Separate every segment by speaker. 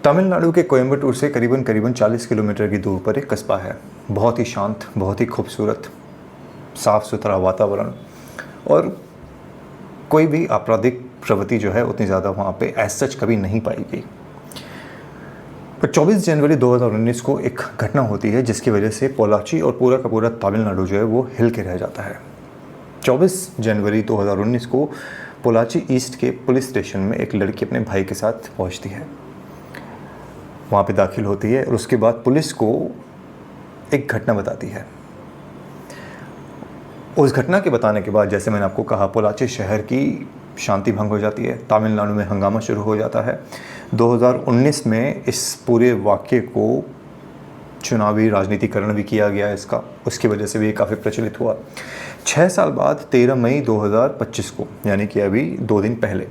Speaker 1: तमिलनाडु के कोयम्बटूर से करीबन करीबन 40 किलोमीटर की दूर पर एक कस्बा है। बहुत ही शांत, बहुत ही खूबसूरत, साफ़ सुथरा वातावरण और कोई भी आपराधिक प्रवृत्ति जो है उतनी ज़्यादा वहाँ पे एज सच कभी नहीं पाई गई। पर 24 जनवरी 2019 को एक घटना होती है जिसकी वजह से पोलाची और पूरा का पूरा तमिलनाडु जो है वो हिल के रह जाता है। 24 जनवरी 2019 को पोलाची ईस्ट के पुलिस स्टेशन में एक लड़की अपने भाई के साथ पहुँचती है, वहाँ पे दाखिल होती है और उसके बाद पुलिस को एक घटना बताती है। उस घटना के बताने के बाद, जैसे मैंने आपको कहा, पोलाची शहर की शांति भंग हो जाती है, तमिलनाडु में हंगामा शुरू हो जाता है। 2019 में इस पूरे वाक़ये को चुनावी राजनीतिकरण भी किया गया इसका, उसकी वजह से भी ये काफ़ी प्रचलित हुआ। 6 साल बाद 13 मई 2025 को, यानी कि अभी 2 दिन पहले,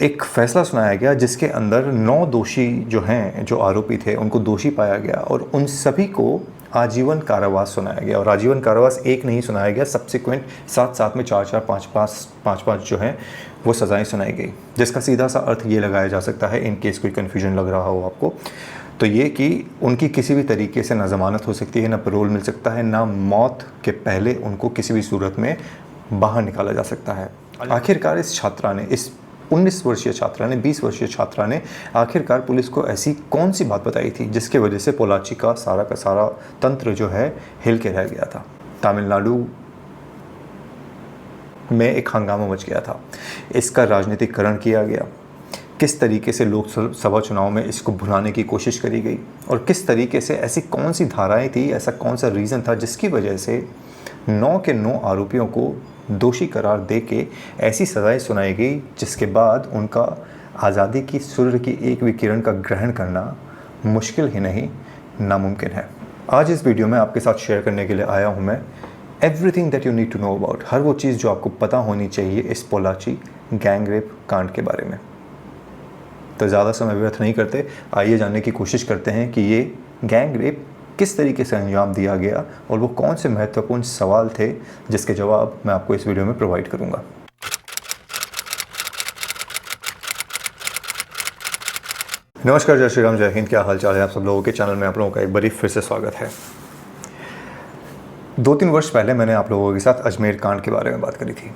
Speaker 1: एक फ़ैसला सुनाया गया जिसके अंदर 9 दोषी जो हैं, जो आरोपी थे, उनको दोषी पाया गया और उन सभी को आजीवन कारावास सुनाया गया। और आजीवन कारावास एक नहीं सुनाया गया, सब्सिक्वेंट साथ में 4-4, 5-5 जो हैं वो सज़ाएं सुनाई गई, जिसका सीधा सा अर्थ ये लगाया जा सकता है, इन केस कोई कन्फ्यूजन लग रहा हो आपको, तो ये कि उनकी किसी भी तरीके से ना ज़मानत हो सकती है, ना पैरोल मिल सकता है, ना मौत के पहले उनको किसी भी सूरत में बाहर निकाला जा सकता है। आखिरकार इस छात्रा ने, इस 19 वर्षीय छात्रा ने, 20 वर्षीय छात्रा ने आखिरकार पुलिस को ऐसी कौन सी बात बताई थी जिसकी वजह से पोलाची का सारा तंत्र जो है हिल के रह गया था। तमिलनाडु में एक हंगामा मच गया था, इसका राजनीतिकरण किया गया, किस तरीके से लोकसभा चुनाव में इसको भुनाने की कोशिश करी गई और किस तरीके से, ऐसी कौन सी धाराएं थी, ऐसा कौन सा रीज़न था जिसकी वजह से 9 के 9 आरोपियों को दोषी करार दे के ऐसी सज़ाएं सुनाई गई जिसके बाद उनका आज़ादी की सूर्य की एक भी किरण का ग्रहण करना मुश्किल ही नहीं, नामुमकिन है। आज इस वीडियो में आपके साथ शेयर करने के लिए आया हूँ मैं everything that you need to know about, हर वो चीज़ जो आपको पता होनी चाहिए इस पोलाची गैंग रेप कांड के बारे में। तो ज़्यादा समय व्यर्थ नहीं करते, आइए जानने की कोशिश करते हैं कि ये गैंग रेप किस तरीके से अंजाम दिया गया और वो कौन से महत्वपूर्ण सवाल थे जिसके जवाब मैं आपको इस वीडियो में प्रोवाइड करूंगा। नमस्कार, जय श्री राम, जय हिंद। क्या हाल चाल है आप सब लोगों के। चैनल में आप लोगों का एक बार फिर से स्वागत है। 2-3 वर्ष पहले मैंने आप लोगों के साथ अजमेर कांड के बारे में बात करी थी।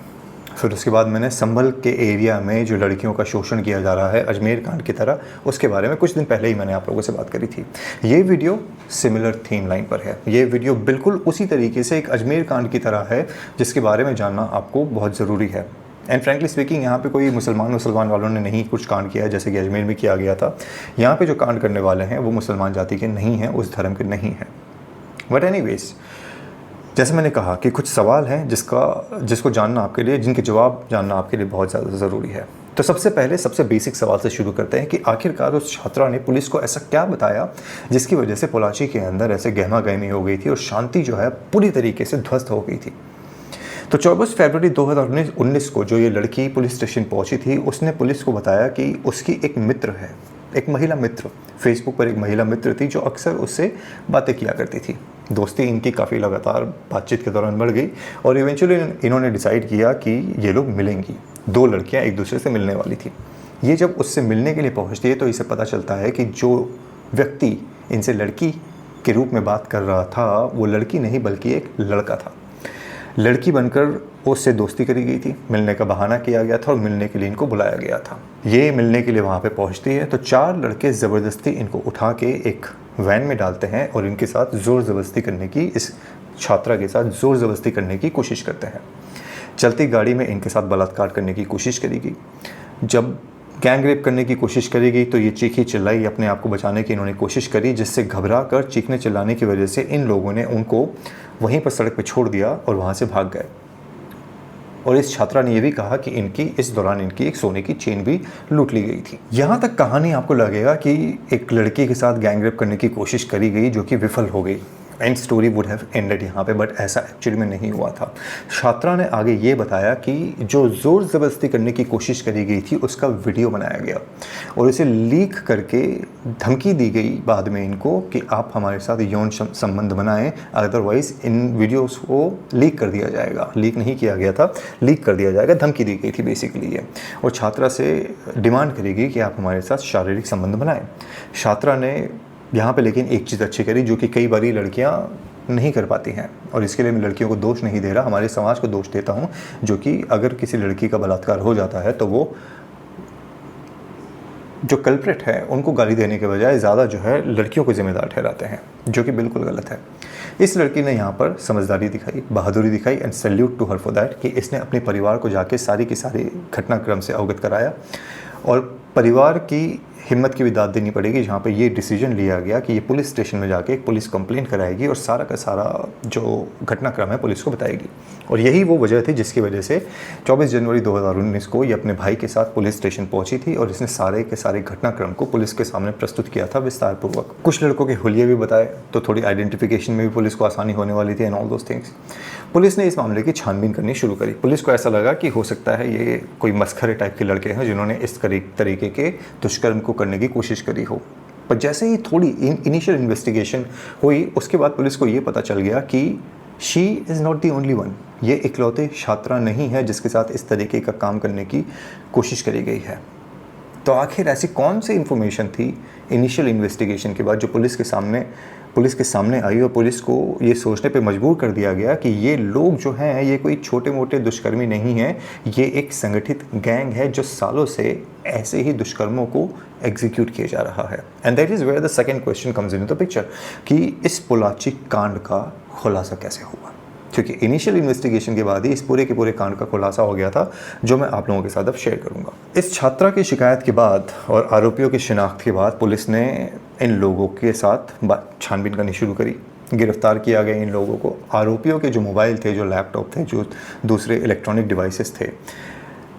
Speaker 1: फिर उसके बाद मैंने संभल के एरिया में जो लड़कियों का शोषण किया जा रहा है अजमेर कांड की तरह, उसके बारे में कुछ दिन पहले ही मैंने आप लोगों से बात करी थी। ये वीडियो सिमिलर थीम लाइन पर है। ये वीडियो बिल्कुल उसी तरीके से एक अजमेर कांड की तरह है जिसके बारे में जानना आपको बहुत ज़रूरी है। एंड फ्रेंकली स्पीकिंग, यहाँ पे कोई मुसलमान वालों ने नहीं कुछ कांड किया है जैसे कि अजमेर में किया गया था। यहाँ पे जो कांड करने वाले हैं वो मुसलमान जाति के नहीं हैं, उस धर्म के नहीं हैं। बट एनीवेज, जैसे मैंने कहा कि कुछ सवाल हैं जिसको जानना आपके लिए, जिनके जवाब जानना आपके लिए बहुत ज़्यादा ज़रूरी है। तो सबसे पहले सबसे बेसिक सवाल से शुरू करते हैं कि आखिरकार उस छात्रा ने पुलिस को ऐसा क्या बताया जिसकी वजह से पोलाची के अंदर ऐसे गहमा गहमी हो गई थी और शांति जो है पूरी तरीके से ध्वस्त हो गई थी। तो 24 फरवरी 2019 को जो ये लड़की पुलिस स्टेशन पहुंची थी, उसने पुलिस को बताया कि उसकी एक मित्र है, एक महिला मित्र, फेसबुक पर एक महिला मित्र थी जो अक्सर उससे बातें किया करती थी। दोस्ती इनकी काफ़ी लगातार बातचीत के दौरान बढ़ गई और इवेंचुअली इन्होंने डिसाइड किया कि ये लोग मिलेंगी। 2 लड़कियां एक दूसरे से मिलने वाली थी। ये जब उससे मिलने के लिए पहुंचती है तो इसे पता चलता है कि जो व्यक्ति इनसे लड़की के रूप में बात कर रहा था वो लड़की नहीं बल्कि एक लड़का था। लड़की बनकर उससे दोस्ती करी गई थी, मिलने का बहाना किया गया था और मिलने के लिए इनको बुलाया गया था। ये मिलने के लिए वहाँ पे पहुँचती है तो 4 लड़के ज़बरदस्ती इनको उठा के एक वैन में डालते हैं और इनके साथ ज़ोर ज़बरदस्ती करने की, इस छात्रा के साथ ज़ोर ज़बरदस्ती करने की कोशिश करते हैं। चलती गाड़ी में इनके साथ बलात्कार करने की कोशिश करी गई। जब गैंग रेप करने की कोशिश करी गई तो ये चीखी चिल्लाई, अपने आप को बचाने की इन्होंने कोशिश करी, जिससे घबरा कर चीखने चिल्लाने की वजह से इन लोगों ने उनको वहीं पर सड़क पर छोड़ दिया और वहाँ से भाग गए। और इस छात्रा ने यह भी कहा कि इस दौरान इनकी एक सोने की चेन भी लूट ली गई थी। यहाँ तक कहानी आपको लगेगा कि एक लड़की के साथ गैंग रेप करने की कोशिश करी गई जो कि विफल हो गई and story would have ended यहाँ पे, बट ऐसा एक्चुअली में नहीं हुआ था। छात्रा ने आगे ये बताया कि जो ज़ोर ज़बरदस्ती करने की कोशिश करी गई थी उसका वीडियो बनाया गया और इसे लीक करके धमकी दी गई बाद में इनको कि आप हमारे साथ यौन संबंध बनाएं, अदरवाइज़ इन वीडियोस को लीक कर दिया जाएगा। लीक नहीं किया गया था, लीक कर दिया जाएगा, धमकी दी गई थी बेसिकली ये। और छात्रा से डिमांड करेगी कि आप हमारे साथ शारीरिक संबंध बनाएं। छात्रा ने यहाँ पे लेकिन एक चीज़ अच्छी करी जो कि कई बारी लड़कियाँ नहीं कर पाती हैं, और इसके लिए मैं लड़कियों को दोष नहीं दे रहा, हमारे समाज को दोष देता हूँ, जो कि अगर किसी लड़की का बलात्कार हो जाता है तो वो जो कल्प्रिट है उनको गाली देने के बजाय ज़्यादा जो है लड़कियों को जिम्मेदार ठहराते हैं, जो कि बिल्कुल गलत है। इस लड़की ने यहाँ पर समझदारी दिखाई, बहादुरी दिखाई, and salute to her for that कि इसने अपने परिवार को जाके सारी की सारी घटनाक्रम से अवगत कराया। और परिवार की हिम्मत की भी दाद देनी पड़ेगी जहाँ पे ये डिसीजन लिया गया कि ये पुलिस स्टेशन में जाके एक पुलिस कंप्लेंट कराएगी और सारा का सारा जो घटनाक्रम है पुलिस को बताएगी। और यही वो वजह थी जिसकी वजह से 24 जनवरी 2019 को ये अपने भाई के साथ पुलिस स्टेशन पहुंची थी और इसने सारे के सारे घटनाक्रम को पुलिस के सामने प्रस्तुत किया था विस्तारपूर्वक। कुछ लड़कों के हुलिये भी बताए तो थोड़ी आइडेंटिफिकेशन में भी पुलिस को आसानी होने वाली थी and all those things. Police ने इस मामले की छानबीन करनी शुरू करी। पुलिस को ऐसा लगा कि हो सकता है ये कोई मस्खरे टाइप के लड़के हैं जिन्होंने इस तरीके के दुष्कर्म को करने की कोशिश करी हो। पर जैसे ही थोड़ी इनिशियल इन्वेस्टिगेशन हुई उसके बाद पुलिस को ये पता चल गया कि she is not the only one, ये इकलौते छात्रा नहीं है जिसके साथ इस तरीके का काम करने की कोशिश करी गई है। तो आखिर ऐसी कौन सी इन्फॉर्मेशन थी इनिशियल इन्वेस्टिगेशन के बाद जो पुलिस के सामने आई और पुलिस को ये सोचने पे मजबूर कर दिया गया कि ये लोग जो हैं ये कोई छोटे मोटे दुष्कर्मी नहीं हैं, ये एक संगठित गैंग है जो सालों से ऐसे ही दुष्कर्मों को एग्जीक्यूट किया जा रहा है। And that is where the second question comes in the picture कि इस पोलाची कांड का खुलासा कैसे हुआ, क्योंकि इनिशियल इन्वेस्टिगेशन के बाद ही इस पूरे के पूरे कांड का खुलासा हो गया था जो मैं आप लोगों के साथ अब शेयर करूंगा। इस छात्रा की शिकायत के बाद और आरोपियों की शिनाख्त के बाद पुलिस ने इन लोगों के साथ छानबीन करनी शुरू करी। गिरफ्तार किया गया इन लोगों को। आरोपियों के जो मोबाइल थे, जो लैपटॉप थे, जो दूसरे इलेक्ट्रॉनिक डिवाइसेस थे,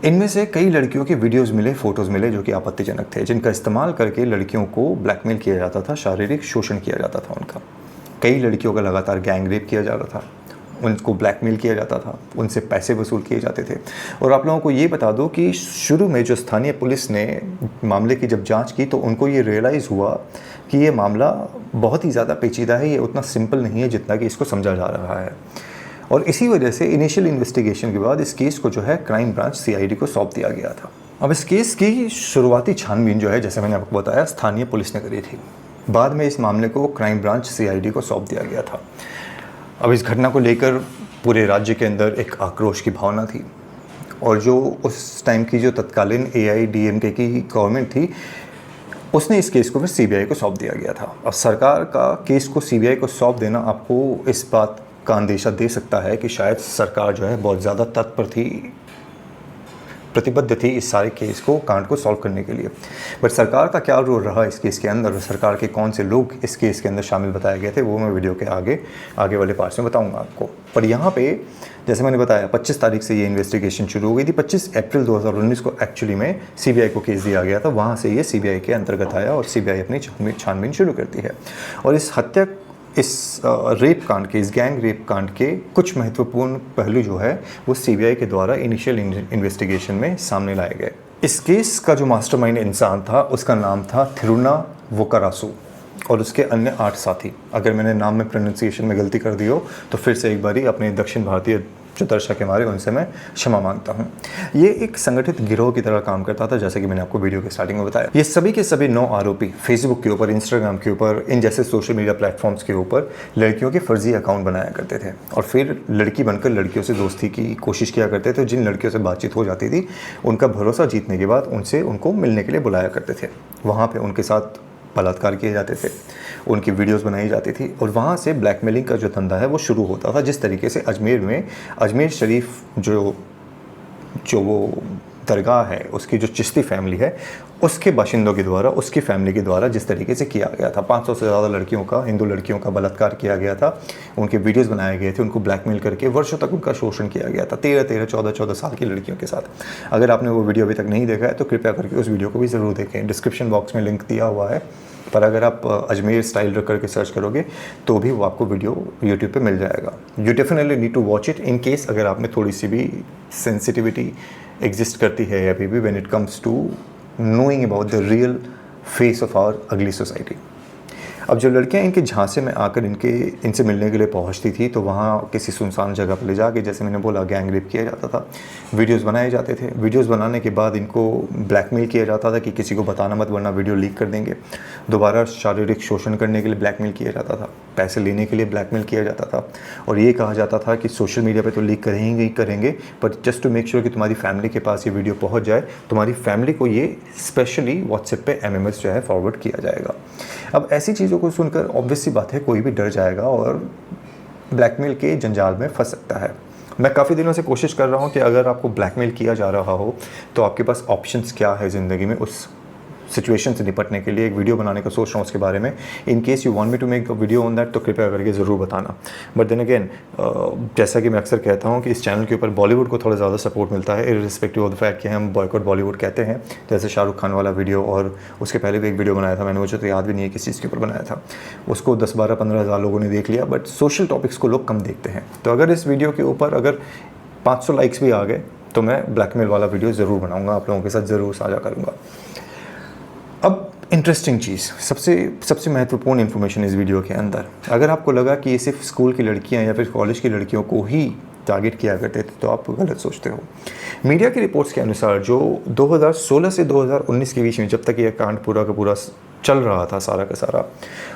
Speaker 1: इनमें से कई लड़कियों के वीडियोज़ मिले, फ़ोटोज़ मिले जो कि आपत्तिजनक थे, जिनका इस्तेमाल करके लड़कियों को ब्लैकमेल किया जाता था, शारीरिक शोषण किया जाता था उनका। कई लड़कियों का लगातार गैंग रेप किया जा रहा था, उनको ब्लैकमेल किया जाता था, उनसे पैसे वसूल किए जाते थे। और आप लोगों को ये बता दो कि शुरू में जो स्थानीय पुलिस ने मामले की जब जांच की तो उनको ये रियलाइज़ हुआ कि ये मामला बहुत ही ज़्यादा पेचीदा है, ये उतना सिंपल नहीं है जितना कि इसको समझा जा रहा है। और इसी वजह से इनिशियल इन्वेस्टिगेशन के बाद इस केस को जो है क्राइम ब्रांच CID को सौंप दिया गया था। अब इस केस की शुरुआती छानबीन जो है, जैसे मैंने आपको बताया, स्थानीय पुलिस ने करी थी। बाद में इस मामले को क्राइम ब्रांच CID को सौंप दिया गया था। अब इस घटना को लेकर पूरे राज्य के अंदर एक आक्रोश की भावना थी और जो उस टाइम की जो तत्कालीन AIDMK की गवर्नमेंट थी उसने इस केस को फिर CBI को सौंप दिया गया था। अब सरकार का केस को CBI को सौंप देना आपको इस बात का अंदेशा दे सकता है कि शायद सरकार जो है बहुत ज़्यादा तत्पर थी, प्रतिबद्ध थी इस सारे केस को, कांड को सॉल्व करने के लिए। बट सरकार का क्या रोल रहा इस केस के अंदर और सरकार के कौन से लोग इस केस के अंदर शामिल बताए गए थे वो मैं वीडियो के आगे वाले पार्ट्स में बताऊंगा आपको। पर यहाँ पे जैसे मैंने बताया 25 तारीख से ये इन्वेस्टिगेशन शुरू हो गई थी। 25 अप्रैल 2019 को एक्चुअली में CBI को केस दिया गया था, वहाँ से ये CBI के अंतर्गत आया और CBI अपनी छानबीन शुरू करती है। और इस रेप कांड के, इस गैंग रेप कांड के कुछ महत्वपूर्ण पहलू जो है वो CBI के द्वारा इनिशियल इन्वेस्टिगेशन में सामने लाए गए। इस केस का जो मास्टरमाइंड इंसान था उसका नाम था थिरुनावुकारासु और उसके अन्य 8 साथी। अगर मैंने नाम में प्रोनाउंसिएशन में गलती कर दी हो तो फिर से एक बारी अपने दक्षिण भारतीय जो दर्शक हमारे उनसे मैं क्षमा मांगता हूँ। ये एक संगठित गिरोह की तरह काम करता था, जैसे कि मैंने आपको वीडियो के स्टार्टिंग में बताया। ये सभी के सभी 9 आरोपी फेसबुक के ऊपर, इंस्टाग्राम के ऊपर, इन जैसे सोशल मीडिया प्लेटफॉर्म्स के ऊपर लड़कियों के फर्जी अकाउंट बनाया करते थे और फिर लड़की बनकर लड़कियों से दोस्ती की कोशिश किया करते थे। जिन लड़कियों से बातचीत हो जाती थी उनका भरोसा जीतने के बाद उनको मिलने के लिए बुलाया करते थे। वहाँ पर उनके साथ बलात्कार किए जाते थे, उनकी वीडियोस बनाई जाती थी और वहाँ से ब्लैकमेलिंग का जो धंधा है वो शुरू होता था। जिस तरीके से अजमेर शरीफ जो वो दरगाह है उसकी जो चिश्ती फैमिली है उसके बाशिंदों के द्वारा, उसकी फैमिली के द्वारा जिस तरीके से किया गया था, 500 से ज़्यादा हिंदू लड़कियों का बलात्कार किया गया था, उनके वीडियोस बनाए गए थे, उनको ब्लैकमेल करके वर्षों तक उनका शोषण किया गया था 13, 14 साल की लड़कियों के साथ। अगर आपने वो वीडियो अभी तक नहीं देखा है तो कृपया करके उस वीडियो को भी ज़रूर देखें। डिस्क्रिप्शन बॉक्स में लिंक दिया हुआ है, पर अगर आप अजमेर स्टाइल रख करके सर्च करोगे तो भी वो आपको वीडियो यूट्यूब पे मिल जाएगा। You definitely need to watch it in case अगर आप में थोड़ी सी भी सेंसिटिविटी एग्जिस्ट करती है अभी भी when it comes to knowing about the real face of our ugly society. अब जो लड़कियां इनके झांसे में आकर इनसे मिलने के लिए पहुंचती थी तो वहाँ किसी सुनसान जगह पर ले जाके, जैसे मैंने बोला, गैंग रेप किया जाता था, वीडियोस बनाए जाते थे। वीडियोस बनाने के बाद इनको ब्लैकमेल किया जाता था कि किसी को बताना मत वरना वीडियो लीक कर देंगे। दोबारा शारीरिक शोषण करने के लिए ब्लैकमेल किया जाता था, पैसे लेने के लिए ब्लैकमेल किया जाता था और ये कहा जाता था कि सोशल मीडिया पर तो लीक करेंगे ही करेंगे, but just to make sure कि तुम्हारी फैमिली के पास ये वीडियो पहुँच जाए, तुम्हारी फैमिली को ये स्पेशली व्हाट्सएप पे MMS जो है फॉरवर्ड किया जाएगा। अब ऐसी चीज़ों को सुनकर ऑब्वियस सी बात है कोई भी डर जाएगा और ब्लैकमेल के जंजाल में फंस सकता है। मैं काफ़ी दिनों से कोशिश कर रहा हूँ कि अगर आपको ब्लैकमेल किया जा रहा हो तो आपके पास ऑप्शंस क्या है ज़िंदगी में उस सिचुएशन से निपटने के लिए। एक वीडियो बनाने का सोच रहा हूँ उसके बारे में। In case you want me to make a video on that तो कृपया करके ज़रूर बताना। बट देन अगेन जैसा कि मैं अक्सर कहता हूँ कि इस चैनल के ऊपर बॉलीवुड को थोड़ा ज़्यादा सपोर्ट मिलता है, इर्रिस्पेक्टिव ऑफ द फैक्ट कि हम बॉयकॉट बॉलीवुड कहते हैं। जैसे शाहरुख खान वाला वीडियो और उसके पहले भी एक वीडियो बनाया था मैंने, मुझे तो याद भी नहीं है किस चीज़ के ऊपर बनाया था, उसको 10, 12, 15 हज़ार लोगों ने देख लिया, बट सोशल टॉपिक्स को लोग कम देखते हैं। तो अगर इस वीडियो के ऊपर अगर 500 लाइक्स भी आ गए तो मैं ब्लैकमेल वाला वीडियो ज़रूर बनाऊँगा, आप लोगों के साथ ज़रूर साझा करूँगा। अब इंटरेस्टिंग चीज़, सबसे महत्वपूर्ण इन्फॉर्मेशन इस वीडियो के अंदर, अगर आपको लगा कि ये सिर्फ स्कूल की लड़कियां या फिर कॉलेज की लड़कियों को ही टारगेट किया करते थे तो आप गलत सोचते हो। मीडिया की रिपोर्ट्स के अनुसार जो 2016 से 2019 के बीच में जब तक ये कांड पूरा का पूरा चल रहा था सारा का सारा,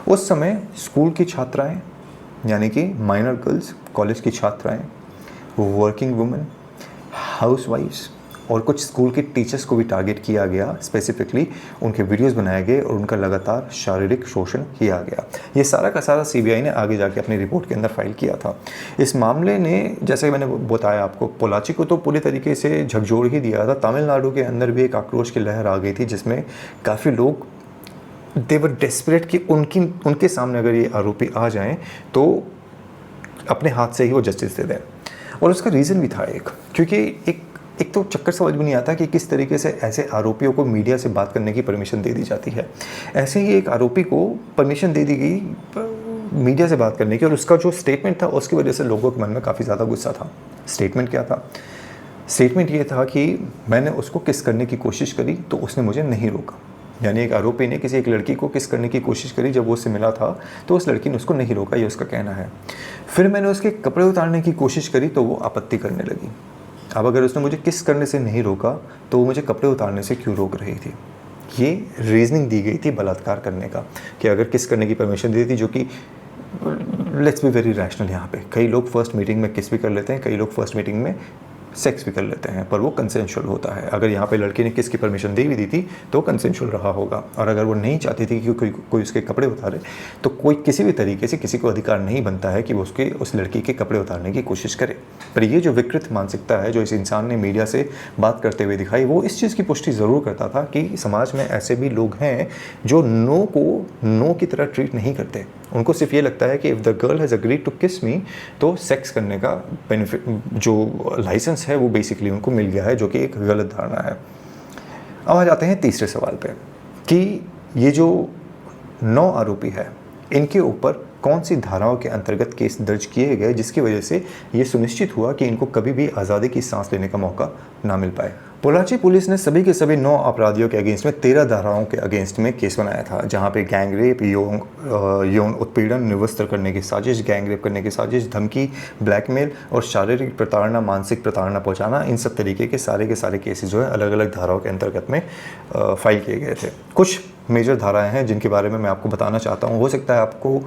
Speaker 1: उस समय स्कूल की छात्राएँ यानी कि माइनर गर्ल्स, कॉलेज की छात्राएँ, वर्किंग वुमेन, हाउसवाइफ्स और कुछ स्कूल के टीचर्स को भी टारगेट किया गया। स्पेसिफिकली उनके वीडियोस बनाए गए और उनका लगातार शारीरिक शोषण किया गया। ये सारा का सारा CBI ने आगे जाके अपनी रिपोर्ट के अंदर फाइल किया था। इस मामले ने, जैसे मैंने बताया आपको, पोलाची को तो पूरी तरीके से झकझोर ही दिया था। तमिलनाडु के अंदर भी एक आक्रोश की लहर आ गई थी जिसमें काफ़ी लोग दे वर डेस्परेट कि उनके सामने अगर ये आरोपी आ जाएँ तो अपने हाथ से ही वो जस्टिस दे दें। और उसका रीज़न भी था क्योंकि एक तो चक्कर समझ में नहीं आता कि किस तरीके से ऐसे आरोपियों को मीडिया से बात करने की परमिशन दे दी जाती है। ऐसे ही एक आरोपी को परमिशन दे दी गई मीडिया से बात करने की और उसका जो स्टेटमेंट था उसकी वजह से लोगों के मन में काफ़ी ज़्यादा गुस्सा था। स्टेटमेंट क्या था? स्टेटमेंट ये था कि मैंने उसको किस करने की कोशिश करी तो उसने मुझे नहीं रोका। यानी एक आरोपी ने किसी एक लड़की को किस करने की कोशिश करी, जब वो उससे मिला था तो उस लड़की ने उसको नहीं रोका, ये उसका कहना है। फिर मैंने उसके कपड़े उतारने की कोशिश करी तो वो आपत्ति करने लगी। अब अगर उसने मुझे किस करने से नहीं रोका तो वो मुझे कपड़े उतारने से क्यों रोक रही थी? ये रीजनिंग दी गई थी बलात्कार करने का कि अगर किस करने की परमिशन दी थी, जो कि लेट्स बी वेरी रैशनल। यहाँ पे कई लोग फर्स्ट मीटिंग में किस भी कर लेते हैं, कई लोग फर्स्ट मीटिंग में सेक्स भी कर लेते हैं, पर वो कंसेंशुअल होता है। अगर यहाँ पे लड़की ने किस की परमिशन दे भी दी थी तो कंसेंशुअल रहा होगा। और अगर वो नहीं चाहती थी कि कोई उसके कपड़े उतारे तो कोई किसी भी तरीके से किसी को अधिकार नहीं बनता है कि वो उस लड़की के कपड़े उतारने की कोशिश करे। पर ये जो विकृत मानसिकता है जो इस इंसान ने मीडिया से बात करते हुए दिखाई, वो इस चीज़ की पुष्टि ज़रूर करता था कि समाज में ऐसे भी लोग हैं जो नो को नो की तरह ट्रीट नहीं करते। उनको सिर्फ ये लगता है कि if the girl has agreed to kiss me तो सेक्स करने का बेनिफिट, जो लाइसेंस है, वो बेसिकली उनको मिल गया है, जो कि एक गलत धारणा है। अब आ जाते हैं तीसरे सवाल पे कि ये जो 9 आरोपी है इनके ऊपर कौन सी धाराओं के अंतर्गत केस दर्ज किए गए जिसकी वजह से ये सुनिश्चित हुआ कि इनको कभी भी आज़ादी की सांस लेने का मौका ना मिल पाए। पोलाची पुलिस ने सभी के सभी 9 अपराधियों के अगेंस्ट में 13 धाराओं के अगेंस्ट में केस बनाया था, जहां पे गैंग रेप, यौन उत्पीड़न, निर्वस्त्र करने की साजिश, गैंग रेप करने की साजिश, धमकी, ब्लैकमेल और शारीरिक प्रताड़ना, मानसिक प्रताड़ना पहुंचाना, इन सब तरीके के सारे केसेस जो है अलग अलग धाराओं के अंतर्गत में फाइल किए गए थे। कुछ मेजर धाराएँ हैं जिनके बारे में मैं आपको बताना चाहता हूँ। हो सकता है आपको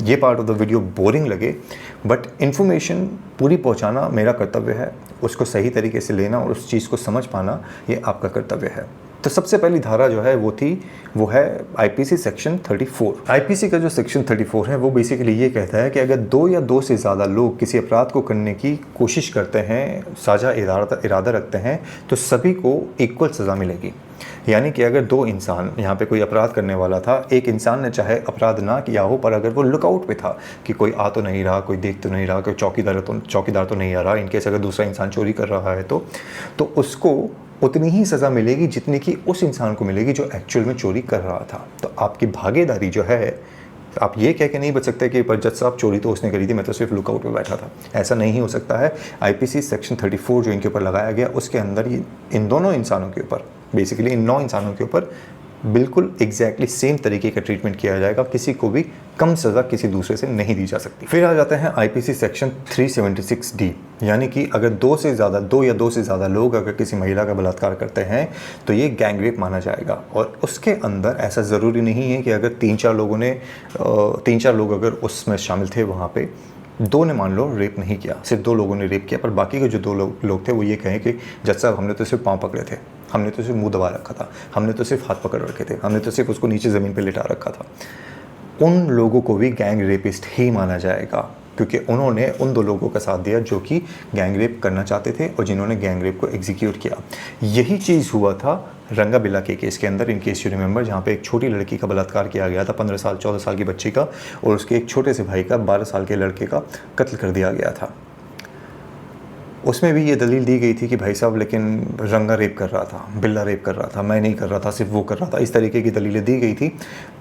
Speaker 1: ये part of the video boring लगे, बट इन्फॉर्मेशन पूरी पहुंचाना मेरा कर्तव्य है, उसको सही तरीके से लेना और उस चीज़ को समझ पाना ये आपका कर्तव्य है। तो सबसे पहली धारा जो है वो है IPC सेक्शन 34। IPC का जो सेक्शन 34 है वो बेसिकली ये कहता है कि अगर 2 या 2 से ज़्यादा लोग किसी अपराध को करने की कोशिश करते हैं, साझा इरादा रखते हैं, तो सभी को इक्वल सज़ा मिलेगी। यानी कि अगर 2 इंसान, यहाँ पे कोई अपराध करने वाला था, एक इंसान ने चाहे अपराध ना किया हो पर अगर वो लुकआउट पे था कि कोई आ तो नहीं रहा, कोई देख तो नहीं रहा, कोई चौकीदार तो नहीं आ रहा, इनकेस अगर दूसरा इंसान चोरी कर रहा है तो उसको उतनी ही सज़ा मिलेगी जितनी कि उस इंसान को मिलेगी जो एक्चुअल में चोरी कर रहा था। तो आपकी भागीदारी जो है, आप ये कह के नहीं बच सकते कि पर जज साहब चोरी तो उसने करी थी, मैं तो सिर्फ लुकआउट पे बैठा था। ऐसा नहीं हो सकता है। आईपीसी सेक्शन 34 जो इनके ऊपर लगाया गया, उसके अंदर ये इन दोनों इंसानों के ऊपर, बेसिकली इन 9 इंसानों के ऊपर बिल्कुल एग्जैक्टली सेम तरीके का ट्रीटमेंट किया जाएगा। किसी को भी कम सज़ा किसी दूसरे से नहीं दी जा सकती। फिर आ जाते हैं आईपीसी सेक्शन 376D, यानी कि अगर दो या दो से ज़्यादा लोग अगर किसी महिला का बलात्कार करते हैं तो ये गैंग रेप माना जाएगा। और उसके अंदर ऐसा ज़रूरी नहीं है कि अगर 3-4 लोग अगर उसमें शामिल थे, वहाँ पे 2 ने मान लो रेप नहीं किया, सिर्फ 2 लोगों ने रेप किया, पर बाकी के जो 2 लोग थे वो ये कहें कि जज साहब हमने तो सिर्फ पाँव पकड़े थे, हमने तो सिर्फ मुंह दबा रखा था, हमने तो सिर्फ हाथ पकड़ रखे थे, हमने तो सिर्फ उसको नीचे ज़मीन पे लिटा रखा था, उन लोगों को भी गैंग रेपिस्ट ही माना जाएगा, क्योंकि उन्होंने उन 2 लोगों का साथ दिया जो कि गैंग रेप करना चाहते थे और जिन्होंने गैंग रेप को एग्जीक्यूट किया। यही चीज़ हुआ था रंगा बिल्ला के केस के अंदर, इन केस यू रिमेंबर, जहाँ पे एक छोटी लड़की का बलात्कार किया गया था, 15 साल 14 साल की बच्ची का, और उसके एक छोटे से भाई का 12 साल के लड़के का कत्ल कर दिया गया था। उसमें भी ये दलील दी गई थी कि भाई साहब लेकिन रंगा रेप कर रहा था, बिल्ला रेप कर रहा था, मैं नहीं कर रहा था, सिर्फ वो कर रहा था, इस तरीके की दलीलें दी गई थी।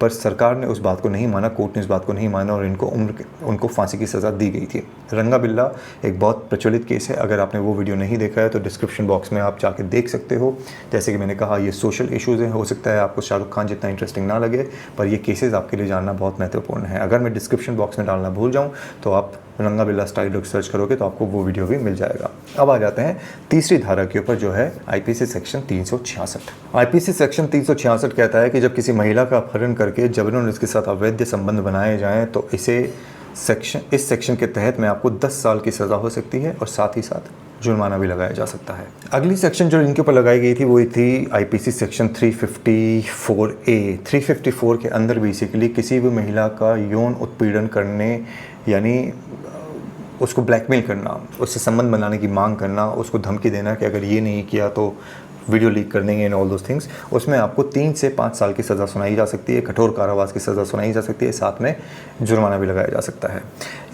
Speaker 1: पर सरकार ने उस बात को नहीं माना, कोर्ट ने इस बात को नहीं माना और उनको फांसी की सज़ा दी गई थी। रंगा बिल्ला एक बहुत प्रचलित केस है, अगर आपने वो वीडियो नहीं देखा है तो डिस्क्रिप्शन बॉक्स में आप जाके देख सकते हो। जैसे कि मैंने कहा, ये सोशल इशूज़ हैं, हो सकता है आपको शाहरुख खान जितना इंटरेस्टिंग ना लगे, पर ये केसेस आपके लिए जानना बहुत महत्वपूर्ण है। अगर मैं डिस्क्रिप्शन बॉक्स में डालना भूल जाऊँ तो आप रंगा बिल्ला स्टाइल सर्च करोगे तो आपको वो वीडियो भी मिल जाएगा। अब आ जाते हैं तीसरी धारा के ऊपर, जो है आईपीसी सेक्शन 366। आईपीसी सेक्शन 366 कहता है कि जब किसी महिला का अपहरण करके जबरन उसके साथ अवैध संबंध बनाए जाएं तो इस सेक्शन के तहत में आपको 10 साल की सज़ा हो सकती है और साथ ही साथ जुर्माना भी लगाया जा सकता है। अगली सेक्शन जो इनके ऊपर लगाई गई थी वो थी आईपीसी सेक्शन 354A। 354 के अंदर बेसिकली किसी भी महिला का यौन उत्पीड़न करने, यानी उसको ब्लैकमेल करना, उससे संबंध बनाने की मांग करना, उसको धमकी देना कि अगर ये नहीं किया तो वीडियो लीक कर देंगे एंड ऑल दोज थिंग्स, उसमें आपको 3 से 5 साल की सज़ा सुनाई जा सकती है, कठोर कारावास की सज़ा सुनाई जा सकती है, साथ में जुर्माना भी लगाया जा सकता है।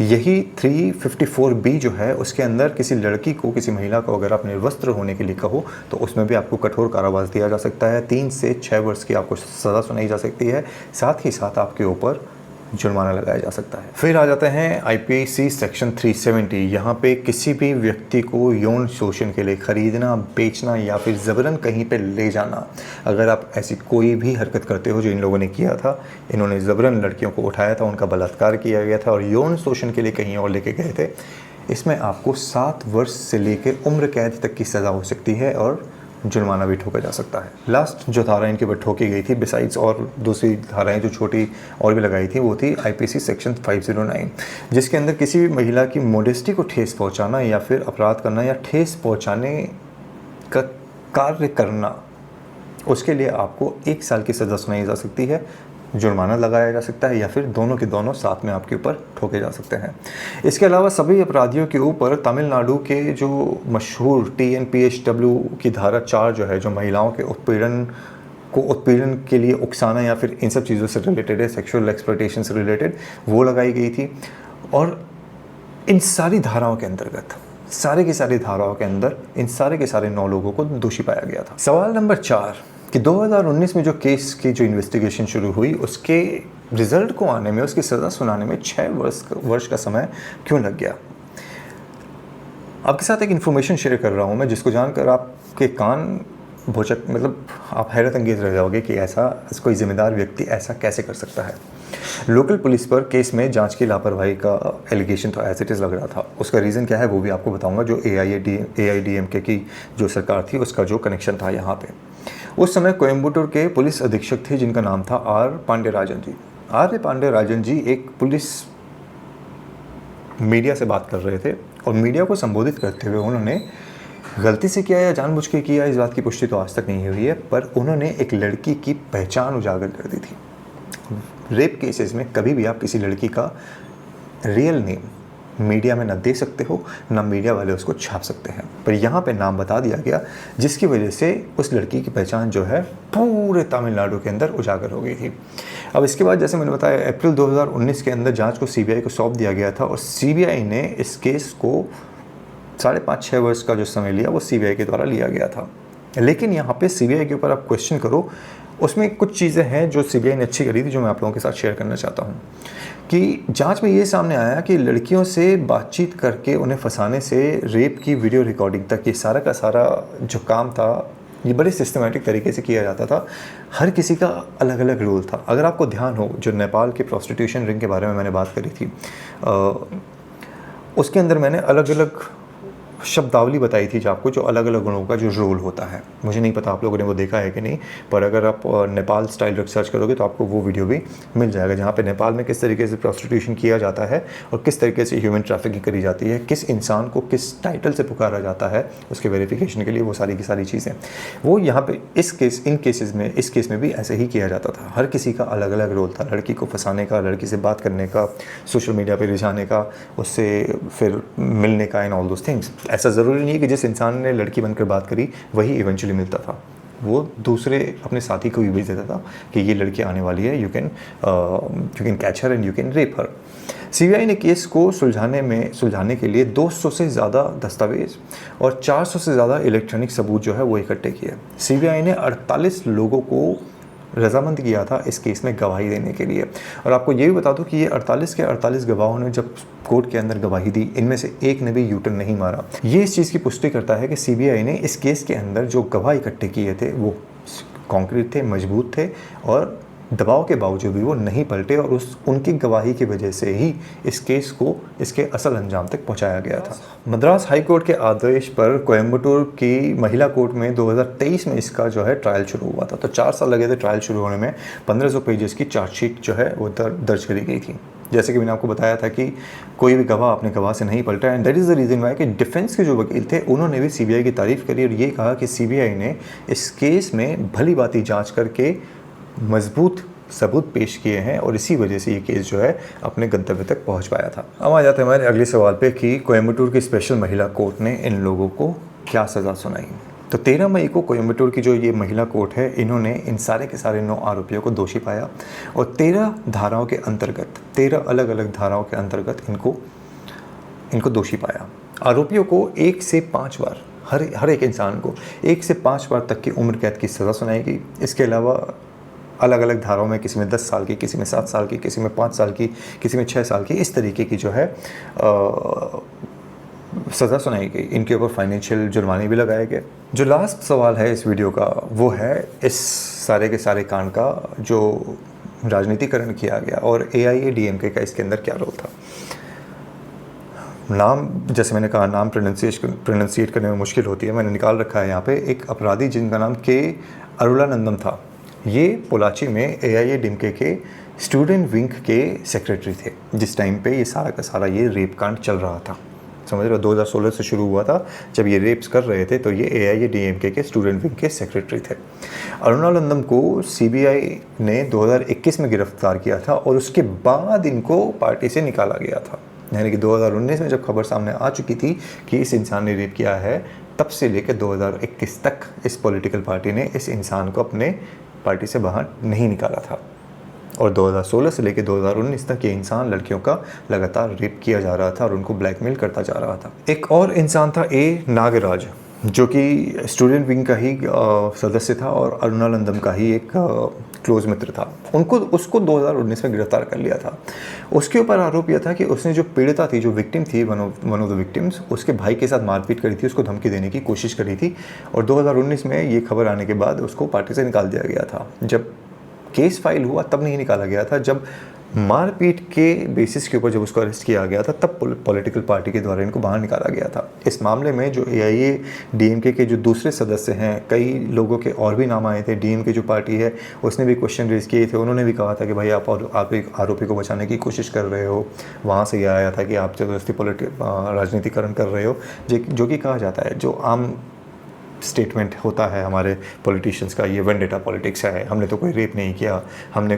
Speaker 1: यही 354B जो है उसके अंदर किसी लड़की को, किसी महिला को अगर आप निर्वस्त्र होने के लिए कहो तो उसमें भी आपको कठोर कारावास दिया जा सकता है, 3 से 6 वर्ष की आपको सज़ा सुनाई जा सकती है, साथ ही साथ आपके ऊपर जुर्माना लगाया जा सकता है। फिर आ जाते हैं आईपीसी सेक्शन 370। यहाँ पे किसी भी व्यक्ति को यौन शोषण के लिए खरीदना, बेचना या फिर ज़बरन कहीं पे ले जाना, अगर आप ऐसी कोई भी हरकत करते हो जो इन लोगों ने किया था, इन्होंने ज़बरन लड़कियों को उठाया था, उनका बलात्कार किया गया था और यौन शोषण के लिए कहीं और लेके गए थे, इसमें आपको 7 वर्ष से लेकर उम्र कैद तक की सज़ा हो सकती है और जुर्माना भी ठोका जा सकता है। लास्ट जो धारा इनके ऊपर ठोकी गई थी, बिसाइड्स और दूसरी धाराएं जो छोटी और भी लगाई थी, वो थी आईपीसी सेक्शन 509, जिसके अंदर किसी भी महिला की मोडेस्टी को ठेस पहुंचाना या फिर अपराध करना या ठेस पहुंचाने का कार्य करना, उसके लिए आपको 1 साल की सज़ा सुनाई जा सकती है, जुर्माना लगाया जा सकता है या फिर दोनों के दोनों साथ में आपके ऊपर ठोके जा सकते हैं। इसके अलावा सभी अपराधियों के ऊपर तमिलनाडु के जो मशहूर TNPHW की धारा 4 जो है, जो महिलाओं के उत्पीड़न के लिए उकसाना या फिर इन सब चीज़ों से रिलेटेड है, सेक्सुअल एक्सप्लॉयटेशन से रिलेटेड, वो लगाई गई थी। और इन सारी धाराओं के अंतर्गत, सारे की सारी धाराओं के अंदर इन सारे के सारे 9 लोगों को दोषी पाया गया था। सवाल नंबर 4 कि 2019 में जो केस की जो इन्वेस्टिगेशन शुरू हुई, उसके रिजल्ट को आने में, उसकी सज़ा सुनाने में 6 वर्ष का समय क्यों लग गया। आपके साथ एक इन्फॉर्मेशन शेयर कर रहा हूँ मैं, जिसको जानकर आपके कान भोचक, मतलब आप हैरत अंगेज रह जाओगे कि ऐसा कोई जिम्मेदार व्यक्ति ऐसा कैसे कर सकता है। लोकल पुलिस पर केस में जांच की लापरवाही का एलिगेशन तो एज इट इज़ लग रहा था। उसका रीज़न क्या है वो भी आपको बताऊंगा। जो AIADMK की जो सरकार थी, उसका जो कनेक्शन था यहाँ पे, उस समय कोयम्बटूर के पुलिस अधीक्षक थे जिनका नाम था R पांडेराजन जी। R पांडेराजन जी एक पुलिस मीडिया से बात कर रहे थे और मीडिया को संबोधित करते हुए उन्होंने गलती से किया या जानबूझ के किया, इस बात की पुष्टि तो आज तक नहीं हुई है, पर उन्होंने एक लड़की की पहचान उजागर कर दी थी। रेप केसेस में कभी भी आप किसी लड़की का रियल नेम मीडिया में ना दे सकते हो, ना मीडिया वाले उसको छाप सकते हैं, पर यहाँ पे नाम बता दिया गया, जिसकी वजह से उस लड़की की पहचान जो है पूरे तमिलनाडु के अंदर उजागर हो गई थी। अब इसके बाद जैसे मैंने बताया, अप्रैल 2019 के अंदर जांच को CBI को सौंप दिया गया था और CBI ने इस केस को 5.5-6 वर्ष का जो समय लिया वो CBI के द्वारा लिया गया था। लेकिन यहाँ पे CBI के ऊपर आप क्वेश्चन करो, उसमें कुछ चीज़ें हैं जो सीबीआई ने अच्छी करी थी, जो मैं आप लोगों के साथ शेयर करना चाहता हूँ। कि जांच में ये सामने आया कि लड़कियों से बातचीत करके उन्हें फंसाने से रेप की वीडियो रिकॉर्डिंग तक, ये सारा का सारा जो काम था, ये बड़े सिस्टमेटिक तरीके से किया जाता था। हर किसी का अलग अलग रोल था। अगर आपको ध्यान हो, जो नेपाल के प्रोस्टिट्यूशन रिंग के बारे में मैंने बात करी थी, उसके अंदर मैंने अलग अलग शब्दावली बताई थी जो आपको, जो अलग अलग लोगों का जो रोल होता है। मुझे नहीं पता आप लोगों ने वो देखा है कि नहीं, पर अगर आप नेपाल स्टाइल रिसर्च करोगे तो आपको वो वीडियो भी मिल जाएगा, जहाँ पे नेपाल में किस तरीके से प्रोस्टिट्यूशन किया जाता है और किस तरीके से ह्यूमन ट्रैफिकिंग करी जाती है, किस इंसान को किस टाइटल से पुकारा जाता है उसके वेरिफिकेशन के लिए, वो सारी की सारी चीज़ें वो यहाँ पे इस केस में भी ऐसे ही किया जाता था। हर किसी का अलग अलग रोल था, लड़की को फंसाने का, लड़की से बात करने का, सोशल मीडिया पर रिझाने का, उससे फिर मिलने का, एंड ऑल दोस थिंग्स। ऐसा ज़रूरी नहीं है कि जिस इंसान ने लड़की बनकर बात करी वही इवेंचुअली मिलता था, वो दूसरे अपने साथी को भी भेज देता था कि ये लड़की आने वाली है, you can catch her and you can rape her. CBI ने केस को सुलझाने के लिए 200 से ज़्यादा दस्तावेज और 400 से ज़्यादा इलेक्ट्रॉनिक सबूत जो है वो इकट्ठे किए। सीबीआई ने 48 लोगों को रजामंद किया था इस केस में गवाही देने के लिए। और आपको ये भी बता दूं कि ये 48 के 48 गवाहों ने जब कोर्ट के अंदर गवाही दी, इनमें से एक ने भी यूटर्न नहीं मारा। ये इस चीज़ की पुष्टि करता है कि सीबीआई ने इस केस के अंदर जो गवाह इकट्ठे किए थे वो कॉन्क्रीट थे, मजबूत थे और दबाव के बावजूद भी वो नहीं पलटे, और उनकी गवाही की वजह से ही इस केस को इसके असल अंजाम तक पहुंचाया गया था। मद्रास हाई कोर्ट के आदेश पर कोयम्बटूर की महिला कोर्ट में 2023 में इसका जो है ट्रायल शुरू हुआ था। तो 4 साल लगे थे ट्रायल शुरू होने में। 1500 पेजेस की चार्जशीट जो है वो दर्ज करी गई थी। जैसे कि मैंने आपको बताया था कि कोई भी गवाह अपने गवाह से नहीं पलटा, and that is the reason why कि डिफेंस के जो वकील थे उन्होंने भी सीबीआई की तारीफ़ करी और ये कहा कि सीबीआई ने इस केस में भली भांति जांच करके मजबूत सबूत पेश किए हैं और इसी वजह से ये केस जो है अपने गंतव्य तक पहुंच पाया था। अब आ जाते हैं हमारे अगले सवाल पे कि कोयम्बटूर की स्पेशल महिला कोर्ट ने इन लोगों को क्या सज़ा सुनाई। तो 13 मई को कोयम्बटूर की जो ये महिला कोर्ट है, इन्होंने इन सारे के सारे 9 आरोपियों को दोषी पाया और 13 धाराओं के अंतर्गत, 13 अलग अलग धाराओं के अंतर्गत इनको दोषी पाया। आरोपियों को 1 से 5 बार, हर एक इंसान को 1 से 5 बार तक की उम्र कैद की सज़ा सुनाई गई। इसके अलावा अलग अलग धाराओं में किसी में 10 साल की, किसी में 7 साल की, किसी में 5 साल की, किसी में 6 साल की, इस तरीके की जो है सज़ा सुनाई गई। इनके ऊपर फाइनेंशियल जुर्माने भी लगाए गए। जो लास्ट सवाल है इस वीडियो का वो है इस सारे के सारे कांड का जो राजनीतिकरण किया गया और AIADMK का इसके अंदर क्या रोल था। नाम, जैसे मैंने कहा, नाम प्रोनाउंसिएट करने में मुश्किल होती है। मैंने निकाल रखा है यहाँ पे एक अपराधी जिनका नाम के अरुलानंदम था। ये पोलाची में AIADMK के स्टूडेंट विंग के सेक्रेटरी थे जिस टाइम पे ये सारा का सारा ये रेप कांड चल रहा था। समझ रहे हो, 2016 से शुरू हुआ था जब ये रेप्स कर रहे थे, तो ये AIADMK के स्टूडेंट विंग के सेक्रेटरी थे। अरुणानंदम को CBI ने 2021 में गिरफ्तार किया था और उसके बाद इनको पार्टी से निकाला गया था। यानी कि 2019 में जब खबर सामने आ चुकी थी कि इस इंसान ने रेप किया है, तब से लेकर 2021 तक इस पॉलिटिकल पार्टी ने इस इंसान को अपने पार्टी से बाहर नहीं निकाला था। और 2016 से लेकर 2019 तक ये इंसान लड़कियों का लगातार रेप किया जा रहा था और उनको ब्लैकमेल करता जा रहा था। एक और इंसान था A नागराज, जो कि स्टूडेंट विंग का ही सदस्य था और अरुणानंदम का ही एक क्लोज मित्र था। उसको 2019 में गिरफ्तार कर लिया था। उसके ऊपर आरोप यह था कि उसने जो पीड़िता थी, जो विक्टिम थी, वन ऑफ द विक्टिम्स, उसके भाई के साथ मारपीट करी थी, उसको धमकी देने की कोशिश करी थी और 2019 में ये खबर आने के बाद उसको पार्टी से निकाल दिया गया था। जब केस फाइल हुआ तब नहीं निकाला गया था, जब मारपीट के बेसिस के ऊपर जब उसको अरेस्ट किया गया था तब पॉलिटिकल पार्टी के द्वारा इनको बाहर निकाला गया था। इस मामले में जो AIADMK के जो दूसरे सदस्य हैं, कई लोगों के और भी नाम आए थे। DMK जो पार्टी है उसने भी क्वेश्चन रेज किए थे। उन्होंने भी कहा था कि भाई आप एक आरोपी को बचाने की कोशिश कर रहे हो। वहाँ से यह आया था कि आप जबरदस्ती राजनीतिकरण कर रहे हो, जो कि कहा जाता है, जो आम स्टेटमेंट होता है हमारे पॉलिटिशियंस का, ये वेंडेटा पॉलिटिक्स है, हमने तो कोई रेप नहीं किया, हमने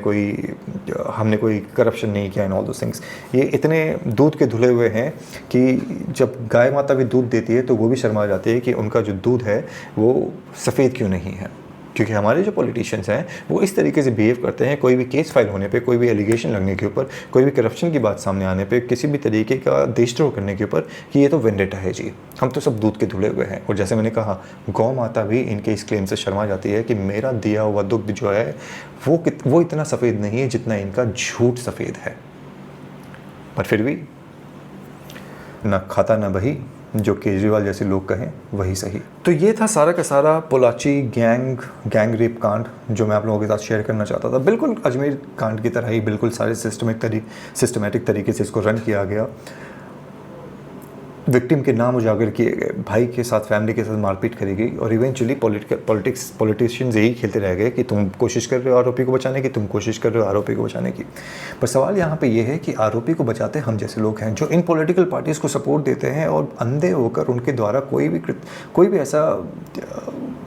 Speaker 1: कोई करप्शन नहीं किया, इन ऑल दोस थिंग्स। ये इतने दूध के धुले हुए हैं कि जब गाय माता भी दूध देती है तो वो भी शर्मा जाती है कि उनका जो दूध है वो सफ़ेद क्यों नहीं है। क्योंकि हमारे जो पॉलिटिशियंस हैं वो इस तरीके से बिहेव करते हैं, कोई भी केस फाइल होने पे, कोई भी एलिगेशन लगने के ऊपर, कोई भी करप्शन की बात सामने आने पे, किसी भी तरीके का देशद्रोह करने के ऊपर कि ये तो वेंडेटा है जी, हम तो सब दूध के धुले हुए हैं। और जैसे मैंने कहा, गौ माता भी इनके इस क्लेम से शर्मा जाती है कि मेरा दिया हुआ दुग्ध जो है वो इतना सफ़ेद नहीं है जितना इनका झूठ सफ़ेद है। पर फिर भी ना खाता ना बही, जो केजरीवाल जैसे लोग कहें वही सही। तो ये था सारा का सारा पोलाची गैंग रेप कांड जो मैं आप लोगों के साथ शेयर करना चाहता था। बिल्कुल अजमेर कांड की तरह ही बिल्कुल सारे सिस्टमेटिक तरीके से इसको रन किया गया। विक्टिम के नाम उजागर किए गए, भाई के साथ फैमिली के साथ मारपीट करी गई और इवेंचुअली पॉलिटिशियंस यही खेलते रह गए कि तुम कोशिश कर रहे हो आरोपी को बचाने की, तुम कोशिश कर रहे हो आरोपी को बचाने की। पर सवाल यहाँ पे ये है कि आरोपी को बचाते हम जैसे लोग हैं जो इन पॉलिटिकल पार्टीज़ को सपोर्ट देते हैं और अंधे होकर उनके द्वारा कोई भी ऐसा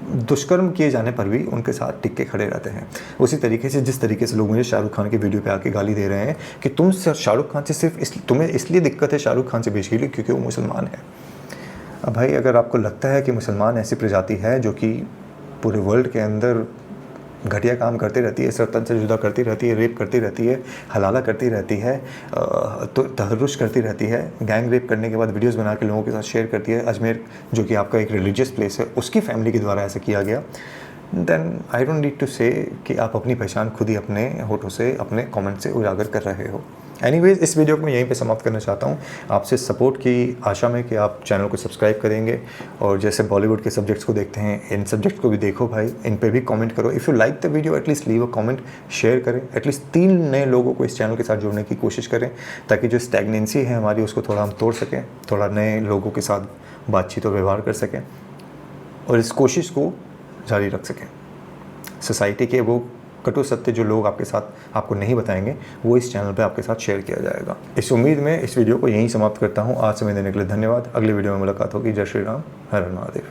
Speaker 1: दुष्कर्म किए जाने पर भी उनके साथ टिक के खड़े रहते हैं। उसी तरीके से जिस तरीके से लोग मुझे शाहरुख खान की वीडियो पे आके गाली दे रहे हैं कि तुम शाहरुख खान से सिर्फ तुम्हें इसलिए दिक्कत है शाहरुख खान से बेसिकली क्योंकि वो मुसलमान है। अब भाई अगर आपको लगता है कि मुसलमान ऐसी प्रजाति है जो कि पूरे वर्ल्ड के अंदर घटिया काम करती रहती है, सरतन से जुदा करती रहती है, रेप करती रहती है, हलाला करती रहती है, तो तहरुश करती रहती है, गैंग रेप करने के बाद वीडियोस बना के लोगों के साथ शेयर करती है, अजमेर जो कि आपका एक रिलीजियस प्लेस है उसकी फैमिली के द्वारा ऐसा किया गया, then I don't need to say कि आप अपनी पहचान खुद ही अपने होठों से, अपने कमेंट से उजागर कर रहे हो। एनीवेज, इस वीडियो को मैं यहीं पे समाप्त करना चाहता हूँ, आपसे सपोर्ट की आशा में कि आप चैनल को सब्सक्राइब करेंगे और जैसे बॉलीवुड के सब्जेक्ट्स को देखते हैं इन सब्जेक्ट्स को भी देखो भाई, इन पे भी कमेंट करो। If you like the video at least leave a comment, share करें, एटलीस्ट 3 नए लोगों को इस चैनल के साथ जोड़ने की कोशिश करें ताकि जो स्टैग्नेंसी है हमारी उसको थोड़ा हम तोड़ सकें, थोड़ा नए लोगों के साथ बातचीत और व्यवहार कर सकें और इस कोशिश को जारी रख सकें। सोसाइटी के वो कटु सत्य जो लोग आपके साथ आपको नहीं बताएंगे वो इस चैनल पे आपके साथ शेयर किया जाएगा। इस उम्मीद में इस वीडियो को यहीं समाप्त करता हूँ। आज समय देने के लिए धन्यवाद। अगले वीडियो में मुलाकात होगी। जय श्री राम, हर हर महादेव।